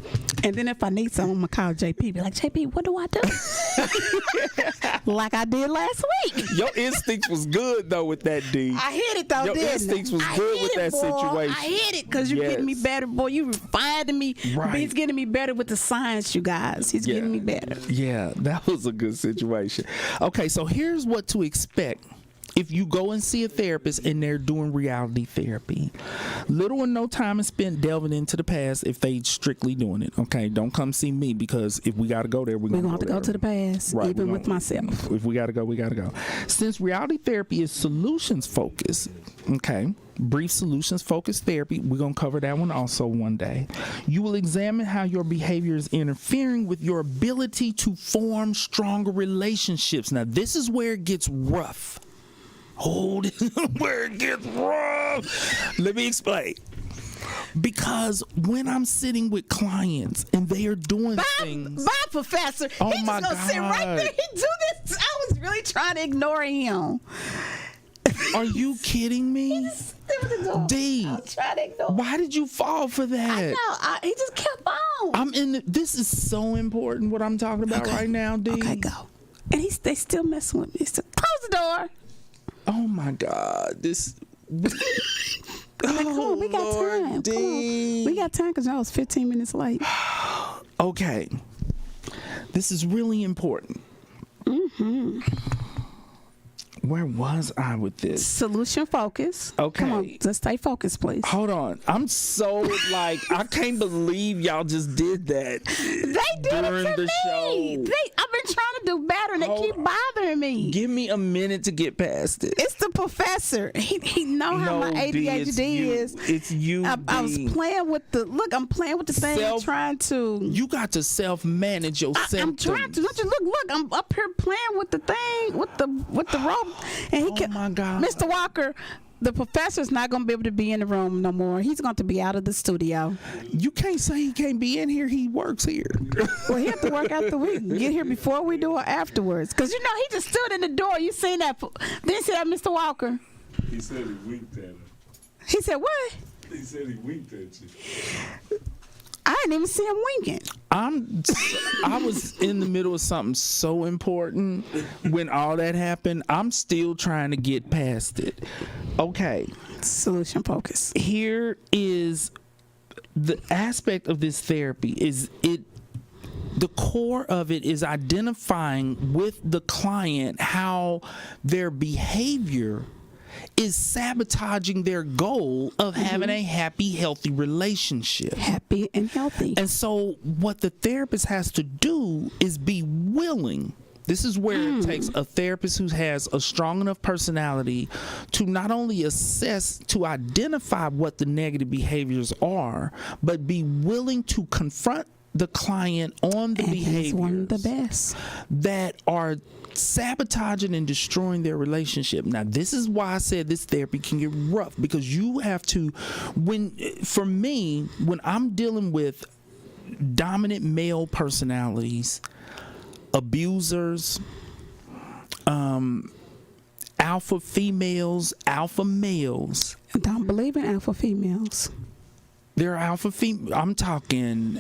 And then if I need something, I'm going to call JP. Be like, JP, what do I do? Like I did last week. Your instincts was good, though, with that, D. I hit it, though, didn't I? Your instincts was good with that situation. I hit it because you're getting me better, boy. You refining me. Right. He's getting me better with the science, you guys. He's getting me better. Yeah, that was a good situation. Okay, so here's what to expect if you go and see a therapist and they're doing reality therapy. Little or no time is spent delving into the past if they strictly doing it. Okay, don't come see me, because if we got to go there, we're going to have to go to the past, right, even with myself. If we got to go, we got to go. Since reality therapy is solutions focused, okay, brief solutions focused therapy, we're going to cover that one also one day. You will examine how your behavior is interfering with your ability to form stronger relationships. Now, this is where it gets rough. This is where it gets rough. Let me explain. Because when I'm sitting with clients and they are doing things. Bye, Professor. Oh, He's my just gonna sit right there and do this. I was really trying to ignore him. Are you kidding me? D, I was trying to ignore. Why did you fall for that? I know. He just kept on. This is so important what I'm talking about right now, D. Okay, go. And they still messing with me. Close the door. Oh my God, this. Come on, we got time. D. Come on. We got time because I was 15 minutes late. Okay, this is really important. Where was I with this? Solution focus. Okay. Come on, let's stay focused, please. Hold on. I'm so like, I can't believe y'all just did that. They did during it to the me. show. I've been trying to do better, and they keep bothering me. Give me a minute to get past it. It's the professor. He know how my D, ADHD is. It's you. I was playing with the I'm playing with the thing, trying to. You got to self-manage your symptoms. I'm trying to. Don't you look? I'm up here playing with the thing, with the rope, and he my God, Mr. Walker. The professor's not going to be able to be in the room no more. He's going to be out of the studio. You can't say he can't be in here. He works here. Well, he have to work after we get here before we do it afterwards. Because, he just stood in the door. You seen that? Didn't you see that, Mr. Walker? He said he winked at him. He said what? He said he winked at you. I didn't even see him winking. I was in the middle of something so important when all that happened. I'm still trying to get past it. Okay. Solution focus. Here is the aspect of this therapy the core of it is identifying with the client how their behavior is sabotaging their goal of having a happy, healthy relationship. Happy and healthy. And so what the therapist has to do is be willing. This is where it takes a therapist who has a strong enough personality to not only assess, to identify what the negative behaviors are, but be willing to confront the client on the behaviors he's one of the best that are sabotaging and destroying their relationship. Now, this is why I said this therapy can get rough, because you have to, for me, when I'm dealing with dominant male personalities, abusers, alpha females, alpha males. I don't believe in alpha females. They're alpha female. I'm talking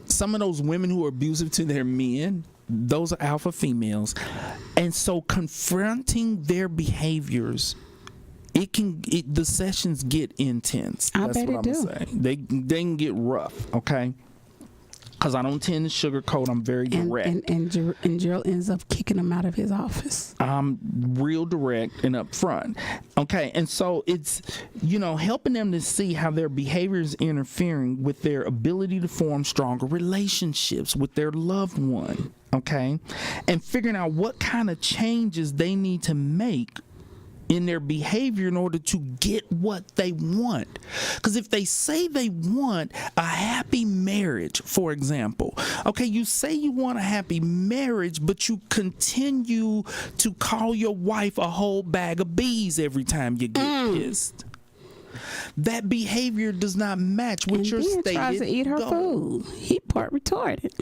some of those women who are abusive to their men. Those are alpha females. And so confronting their behaviors, the sessions get intense. That's bet what it I'm gonna say. They can get rough, okay? Because I don't tend to sugarcoat. I'm very direct. And Gerald ends up kicking him out of his office. I'm real direct and upfront. Okay, and so it's, helping them to see how their behavior is interfering with their ability to form stronger relationships with their loved one. Okay, and figuring out what kind of changes they need to make in their behavior in order to get what they want. Because if they say they want a happy marriage, for example, okay, you say you want a happy marriage, but you continue to call your wife a whole bag of bees every time you get pissed. That behavior does not match with your stated goal. Tries to eat her food. He part retarded.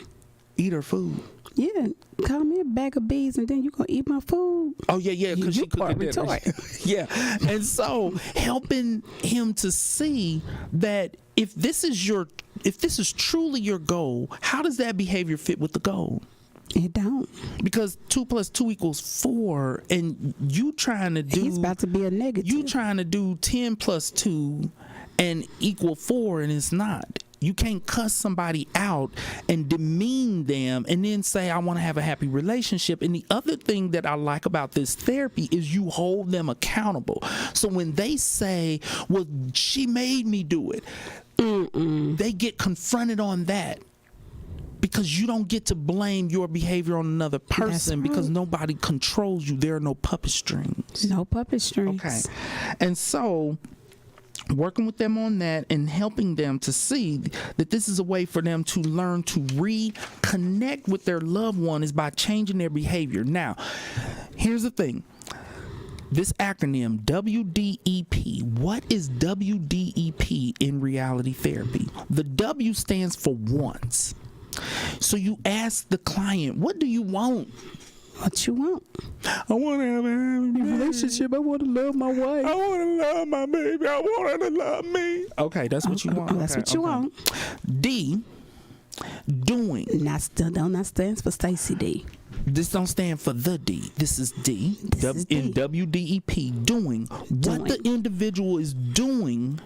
Eat her food. Yeah, call me a bag of bees and then you gonna eat my food. Oh yeah, because she cooked dinner. Yeah, and so helping him to see that if this is truly your goal, how does that behavior fit with the goal? It don't. Because 2 + 2 = 4, and you trying to do. He's about to be a negative. You trying to do 10 + 2 and equal 4, and it's not. You can't cuss somebody out and demean them and then say, I want to have a happy relationship. And the other thing that I like about this therapy is you hold them accountable. So when they say, well, she made me do it, they get confronted on that. Because you don't get to blame your behavior on another person, because nobody controls you. There are no puppet strings. No puppet strings. Okay. And so working with them on that and helping them to see that this is a way for them to learn to reconnect with their loved one is by changing their behavior. Now, here's the thing. This acronym, WDEP, what is WDEP in reality therapy? The W stands for wants. So you ask the client, what do you want? What you want? I want to have a happy relationship. I want to love my wife. I want to love my baby. I want her to love me. Okay, that's what you want. That's what you want. D, doing. Not stands for Stacy D. This don't stand for the D. This is D. In WDEP, doing. What the individual is doing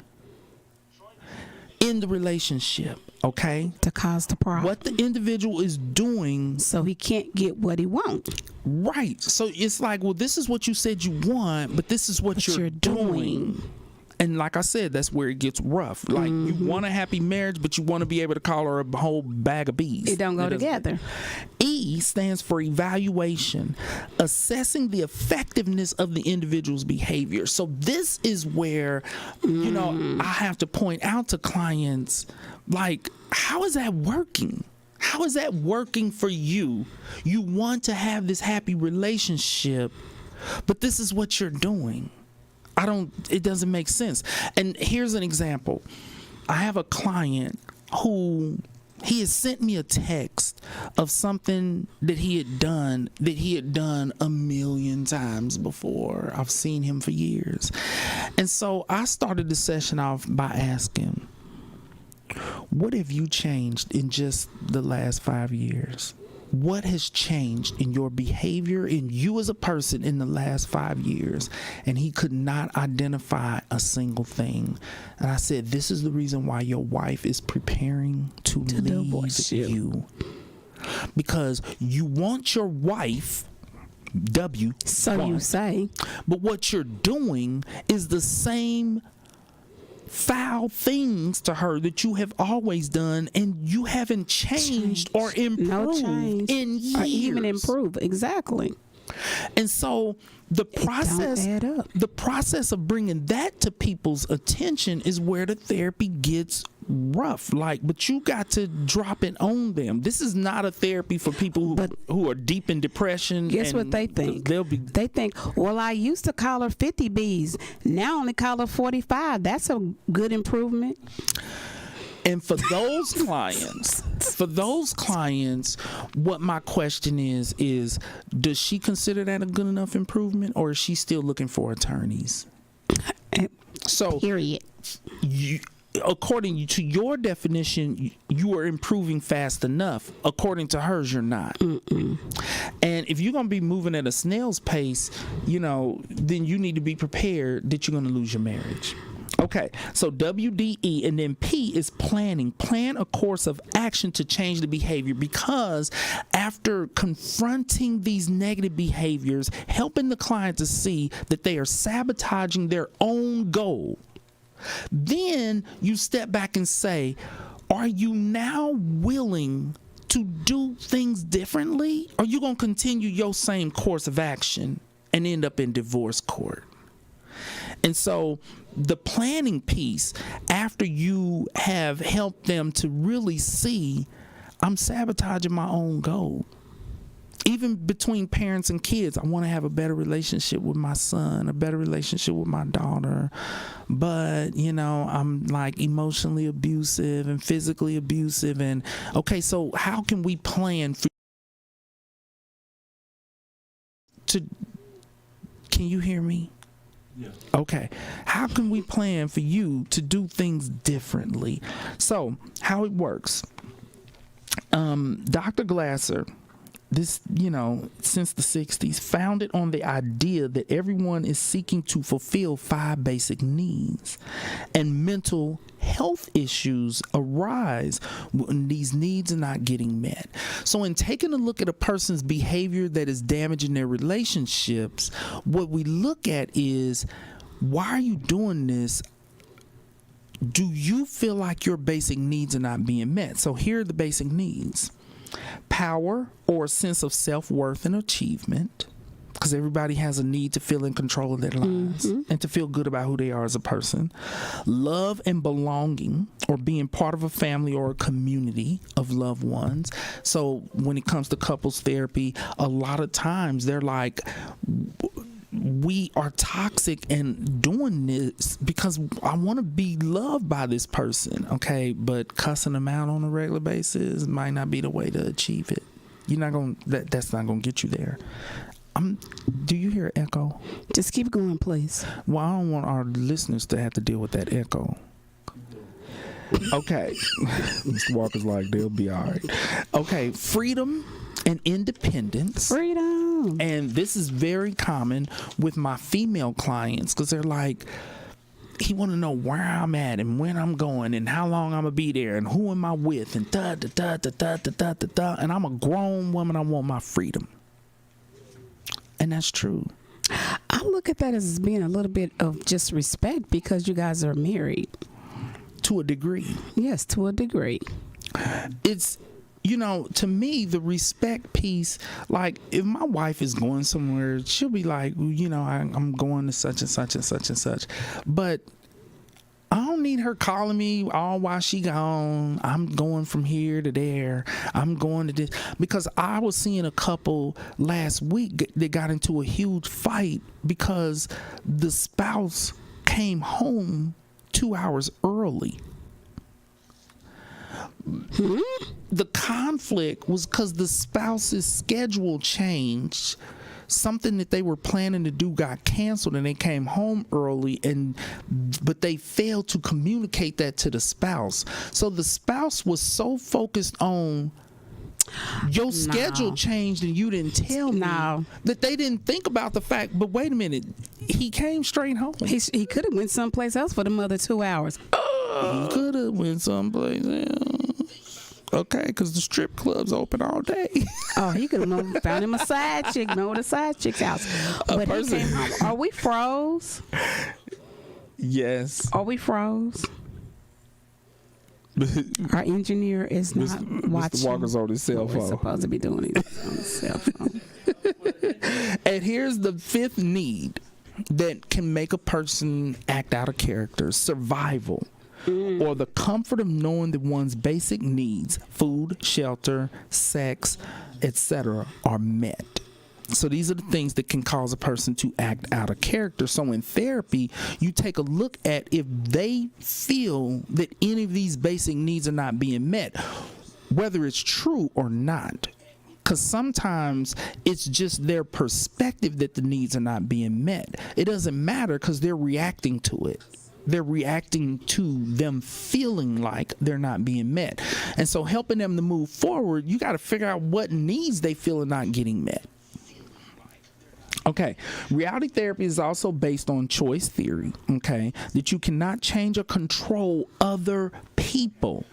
in the relationship. okay? To cause the problem. What the individual is doing. So he can't get what he wants. Right. So it's like, well, this is what you said you want, but this is what you're doing. And like I said, that's where it gets rough. Like, you want a happy marriage, but you want to be able to call her a whole bag of bees. It don't go together. E stands for evaluation, assessing the effectiveness of the individual's behavior. So this is where, you know, I have to point out to clients, like, how is that working? How is that working for you? You want to have this happy relationship, but this is what you're doing. It doesn't make sense. And here's an example. I have a client who he has sent me a text of something that he had done a million times before. I've seen him for years. And so I started the session off by asking, what have you changed in just the last 5 years? What has changed in your behavior, in you as a person in the last 5 years? And he could not identify a single thing. And I said, this is the reason why your wife is preparing to leave you. Because you want your wife, So you say. but what you're doing is the same foul things to her that you have always done, and you haven't changed or improved in years. Or even improve. Exactly. And so the process of bringing that to people's attention is where the therapy gets rough. Like, but you got to drop it on them. This is not a therapy for people who are deep in depression. Guess what they think? They think, well, I used to call her 50 B's. Now I only call her 45. That's a good improvement. And for those clients, what my question is does she consider that a good enough improvement, or is she still looking for attorneys? So, period. According to your definition, you are improving fast enough. According to hers, you're not. And if you're going to be moving at a snail's pace, you know, then you need to be prepared that you're going to lose your marriage. Okay, so WDE, and then P is planning. Plan a course of action to change the behavior, because after confronting these negative behaviors, helping the client to see that they are sabotaging their own goal, then you step back and say, are you now willing to do things differently? Or are you going to continue your same course of action and end up in divorce court? And so the planning piece, after you have helped them to really see, I'm sabotaging my own goal. Even between parents and kids, I want to have a better relationship with my son, a better relationship with my daughter. But, you know, I'm like emotionally abusive and physically abusive. And okay, so how can we plan for can you hear me? Yeah. Okay. How can we plan for you to do things differently? So, how it works. Dr. Glasser, this, you know, since the 60s, founded on the idea that everyone is seeking to fulfill 5 basic needs, and mental health issues arise when these needs are not getting met. So in taking a look at a person's behavior that is damaging their relationships, what we look at is, why are you doing this? Do you feel like your basic needs are not being met? So here are the basic needs. Power, or a sense of self-worth and achievement, because everybody has a need to feel in control of their lives and to feel good about who they are as a person. Love and belonging, or being part of a family or a community of loved ones. So when it comes to couples therapy, a lot of times they're like, we are toxic and doing this because I want to be loved by this person, okay? But cussing them out on a regular basis might not be the way to achieve it. You're not going. That's not going to get you there. Do you hear an echo? Just keep going, please. Well, I don't want our listeners to have to deal with that echo. Okay. Mr. Walker's like, they'll be all right. Okay, freedom and independence. Freedom. And this is very common with my female clients, because they're like, he want to know where I'm at and when I'm going and how long I'm gonna be there and who am I with and da da da da da da da da da. And I'm a grown woman. I want my freedom, and that's true. I look at that as being a little bit of just respect because you guys are married. To a degree. Yes, to a degree. It's, you know, to me, the respect piece, like if my wife is going somewhere, she'll be like, you know, I'm going to such and such and such and such. But I don't need her calling me all while she gone. I'm going from here to there. I'm going to this. Because I was seeing a couple last week that got into a huge fight because the spouse came home 2 hours early. The conflict was because the spouse's schedule changed. Something that they were planning to do got canceled and they came home early, but they failed to communicate that to the spouse. So the spouse was so focused on your schedule changed and you didn't tell me that they didn't think about the fact, but wait a minute, he came straight home. He could have went someplace else for the other 2 hours. He could have went someplace else. Okay, because the strip club's open all day. Oh, he could have found him a side chick, the side chick's house. But he came home. Are we froze? Yes. Are we froze? Our engineer is not watching. Mr. Walker's on his cell phone. We're supposed to be doing it on his cell phone. And here's the fifth need that can make a person act out of character: survival. Or the comfort of knowing that one's basic needs, food, shelter, sex, etc., are met. So these are the things that can cause a person to act out of character. So in therapy, you take a look at if they feel that any of these basic needs are not being met, whether it's true or not. Because sometimes it's just their perspective that the needs are not being met. It doesn't matter because they're reacting to it. They're reacting to them feeling like they're not being met. And so helping them to move forward, you got to figure out what needs they feel are not getting met. Okay, reality therapy is also based on choice theory, okay, that you cannot change or control other people.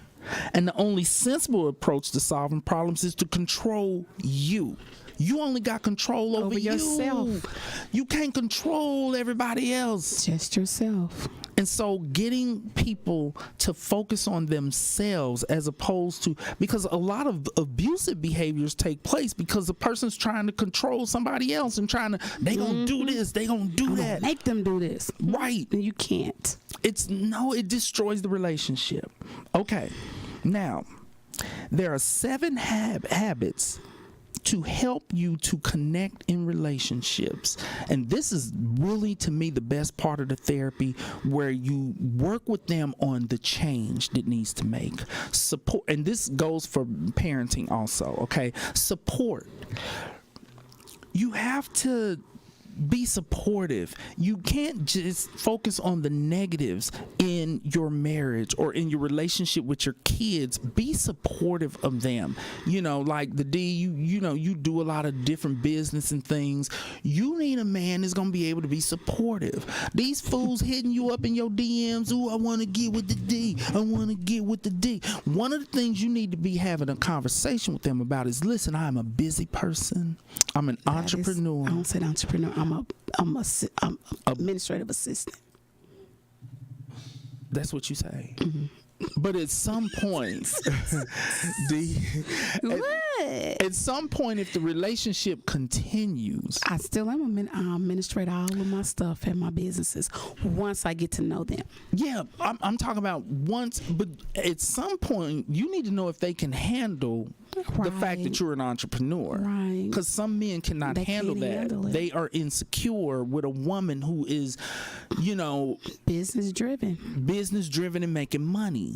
And the only sensible approach to solving problems is to control you. You only got control over yourself. You can't control everybody else. Just yourself. And so getting people to focus on themselves as opposed to, because a lot of abusive behaviors take place because the person's trying to control somebody else and trying to, they gonna do this, they gonna do that. Make them do this. Right. And you can't. It destroys the relationship. Okay. Now, there are 7 habits to help you to connect in relationships. And this is really, to me, the best part of the therapy, where you work with them on the change that needs to make. Support, and this goes for parenting also, okay? Support. You have to be supportive. You can't just focus on the negatives in your marriage or in your relationship with your kids. Be supportive of them. You know, like the D, you do a lot of different business and things. You need a man that's gonna be able to be supportive. These fools hitting you up in your DMs, ooh, I wanna get with the D, I wanna get with the D. One of the things you need to be having a conversation with them about is, listen, I'm a busy person. I'm an entrepreneur. I don't say entrepreneur. I'm administrative assistant. That's what you say. Mm-hmm. But at some point, at some point, if the relationship continues, I still am administrate all of my stuff and my businesses once I get to know them. Yeah, I'm talking about once, but at some point, you need to know if they can handle the fact that you're an entrepreneur. Right. Because some men cannot handle that. They are insecure with a woman who is, business driven and making money.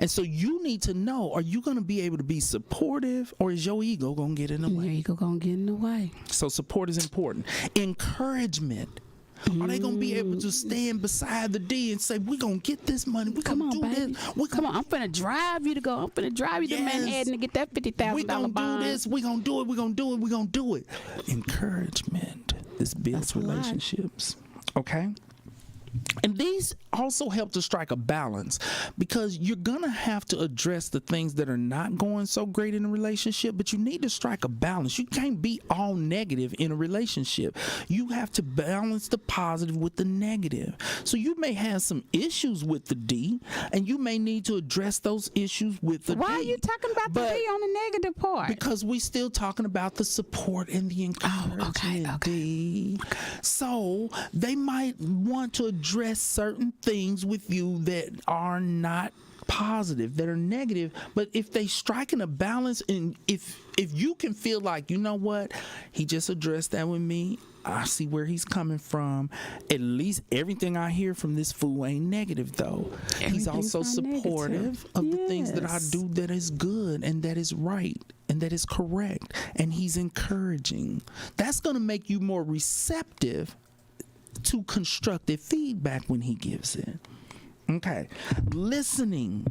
And so you need to know, are you going to be able to be supportive, or is your ego going to get in the way? Your ego going to get in the way. So support is important. Encouragement. Are they going to be able to stand beside the D and say, we're going to get this money, we're going to do baby. this. Come on, I'm finna drive you to go. I'm finna drive you to Manhattan to get that $50,000 We're going to bond. do this, we're going to do it, we're going to do it, we're going to do it. Encouragement. This builds relationships. Okay? And these also help to strike a balance, because you're going to have to address the things that are not going so great in a relationship, but you need to strike a balance. You can't be all negative in a relationship. You have to balance the positive with the negative. So you may have some issues with the D, and you may need to address those issues with the D. Why are you talking about the D on the negative part? Because we still talking about the support and the encouragement, D. So they might want to address certain things with you that are not positive, that are negative, but if they striking a balance, and if you can feel like, you know what, he just addressed that with me, I see where he's coming from, at least everything I hear from this fool ain't negative though. He's also supportive of the things that I do that is good and that is right and that is correct, and he's encouraging. That's going to make you more receptive to constructive feedback when he gives it. Okay, listening.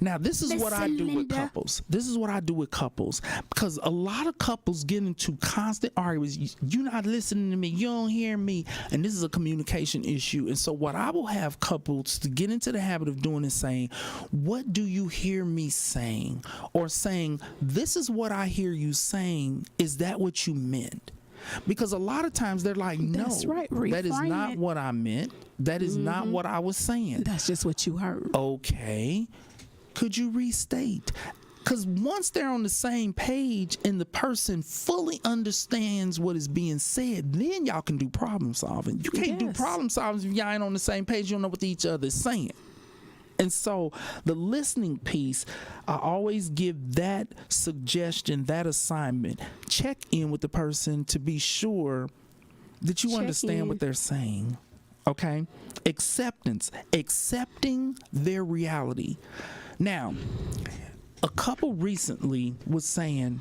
Now, this is what I do with couples. This is what I do with couples, because a lot of couples get into constant arguments. You're not listening to me. You don't hear me. And this is a communication issue. And so what I will have couples to get into the habit of doing is saying, what do you hear me saying? Or saying, this is what I hear you saying. Is that what you meant? Because a lot of times they're like, no, that's right. That is not what I meant. That is not what I was saying. That's just what you heard. Okay. Could you restate? Because once they're on the same page and the person fully understands what is being said, then y'all can do problem solving. You can't do problem solving if y'all ain't on the same page. You don't know what each other is saying. And so the listening piece, I always give that suggestion, that assignment. Check in with the person to be sure that you understand what they're saying. Okay? Acceptance. Accepting their reality. Now, a couple recently was saying,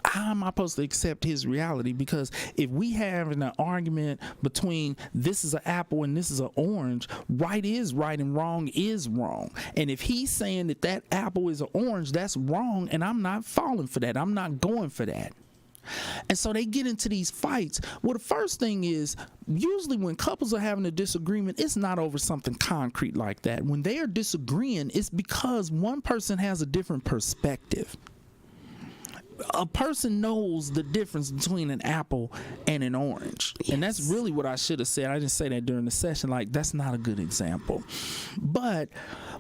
how am I supposed to accept his reality? Because if we have an argument between this is an apple and this is an orange, right is right and wrong is wrong. And if he's saying that that apple is an orange, that's wrong, and I'm not falling for that. I'm not going for that. And so they get into these fights. Well, the first thing is, usually when couples are having a disagreement, it's not over something concrete like that. When they are disagreeing, it's because one person has a different perspective. A person knows the difference between an apple and an orange. Yes. And that's really what I should have said. I didn't say that during the session. Like, that's not a good example. But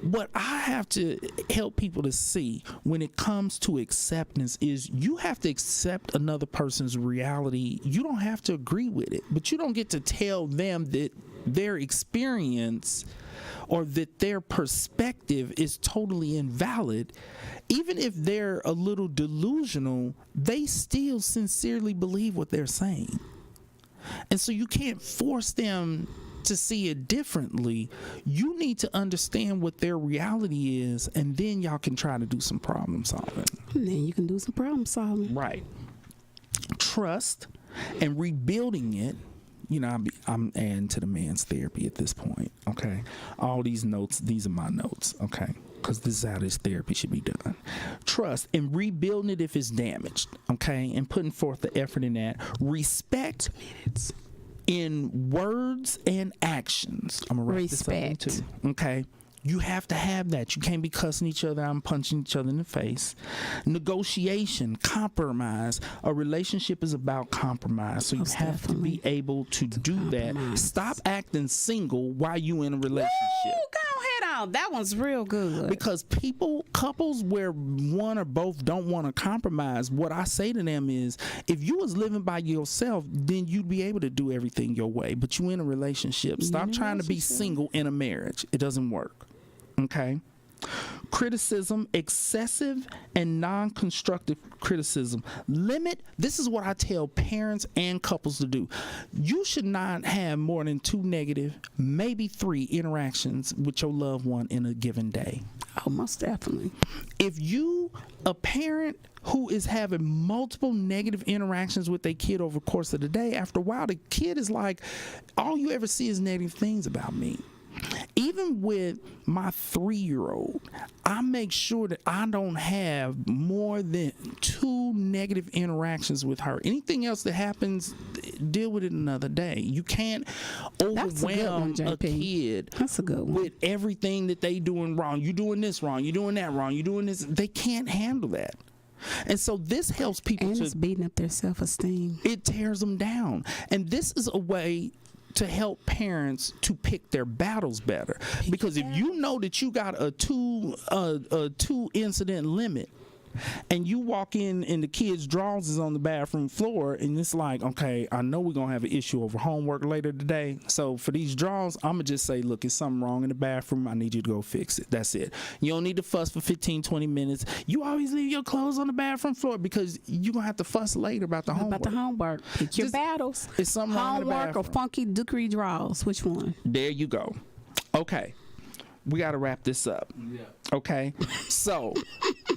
what I have to help people to see when it comes to acceptance is you have to accept another person's reality. You don't have to agree with it, but you don't get to tell them that their experience or that their perspective is totally invalid. Even if they're a little delusional, they still sincerely believe what they're saying. And so you can't force them to see it differently. You need to understand what their reality is, and then y'all can try to do some problem solving. And then you can do some problem solving. Right. Trust and rebuilding it. You know, I'm adding to the man's therapy at this point, okay? All these notes, these are my notes, okay? Because this is how this therapy should be done. Trust and rebuilding it if it's damaged, okay? And putting forth the effort in that. Respect in words and actions. I'm going to write this up too, okay? You have to have that. You can't be cussing each other out and punching each other in the face. Negotiation, compromise. A relationship is about compromise. So you have to be able to do that. Stop acting single while you in a relationship. Woo, go ahead on. That one's real good. Because couples where one or both don't want to compromise, what I say to them is, if you was living by yourself, then you'd be able to do everything your way. But you in a relationship. Stop trying to be single in a marriage. It doesn't work. Okay. Criticism, excessive and non-constructive criticism. Limit. This is what I tell parents and couples to do. You should not have more than 2 negative, maybe 3 interactions with your loved one in a given day. Oh, most definitely. If you, a parent who is having multiple negative interactions with their kid over the course of the day, after a while, the kid is like, all you ever see is negative things about me. even with my 3-year-old, I make sure that I don't have more than 2 negative interactions with her. Anything else that happens, deal with it another day. You can't overwhelm a kid That's a good one. with everything that they doing wrong. You doing this wrong. You doing that wrong. You doing this. They can't handle that. And so this helps people and it's beating up their self-esteem. It tears them down. And this is a way to help parents to pick their battles better. Because if you know that you got a two incident limit, and you walk in and the kid's drawers is on the bathroom floor, and it's like, okay, I know we're gonna have an issue over homework later today, so for these drawers, I'm gonna just say, look, it's something wrong in the bathroom, I need you to go fix it. That's it. You don't need to fuss for 15-20 minutes. You always leave your clothes on the bathroom floor because you're gonna have to fuss later about the homework. Pick your battles. It's something wrong in the homework or bathroom. funky dookery drawers. Which one? There you go. Okay, we got to wrap this up. Okay, so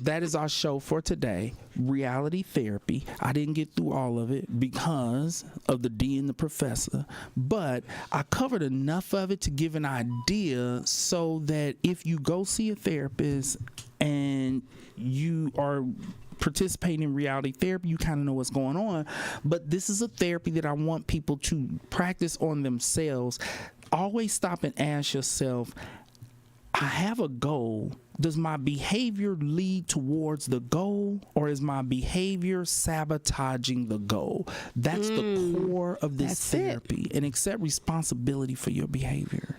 that is our show for today. Reality therapy. I didn't get through all of it because of the D and the professor, but I covered enough of it to give an idea so that if you go see a therapist and you are participating in reality therapy, you kind of know what's going on. But this is a therapy that I want people to practice on themselves. Always stop and ask yourself, I have a goal. Does my behavior lead towards the goal, or is my behavior sabotaging the goal? That's the core of this therapy. And accept responsibility for your behavior.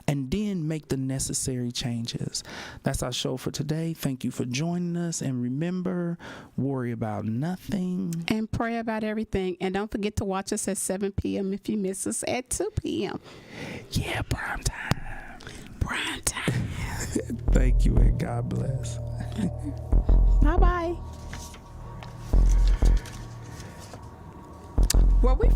And then make the necessary changes. That's our show for today. Thank you for joining us. And remember, worry about nothing. And pray about everything. And don't forget to watch us at 7 p.m. if you miss us at 2 p.m. Yeah, prime time. Prime time. Thank you and God bless. Bye-bye. Were we...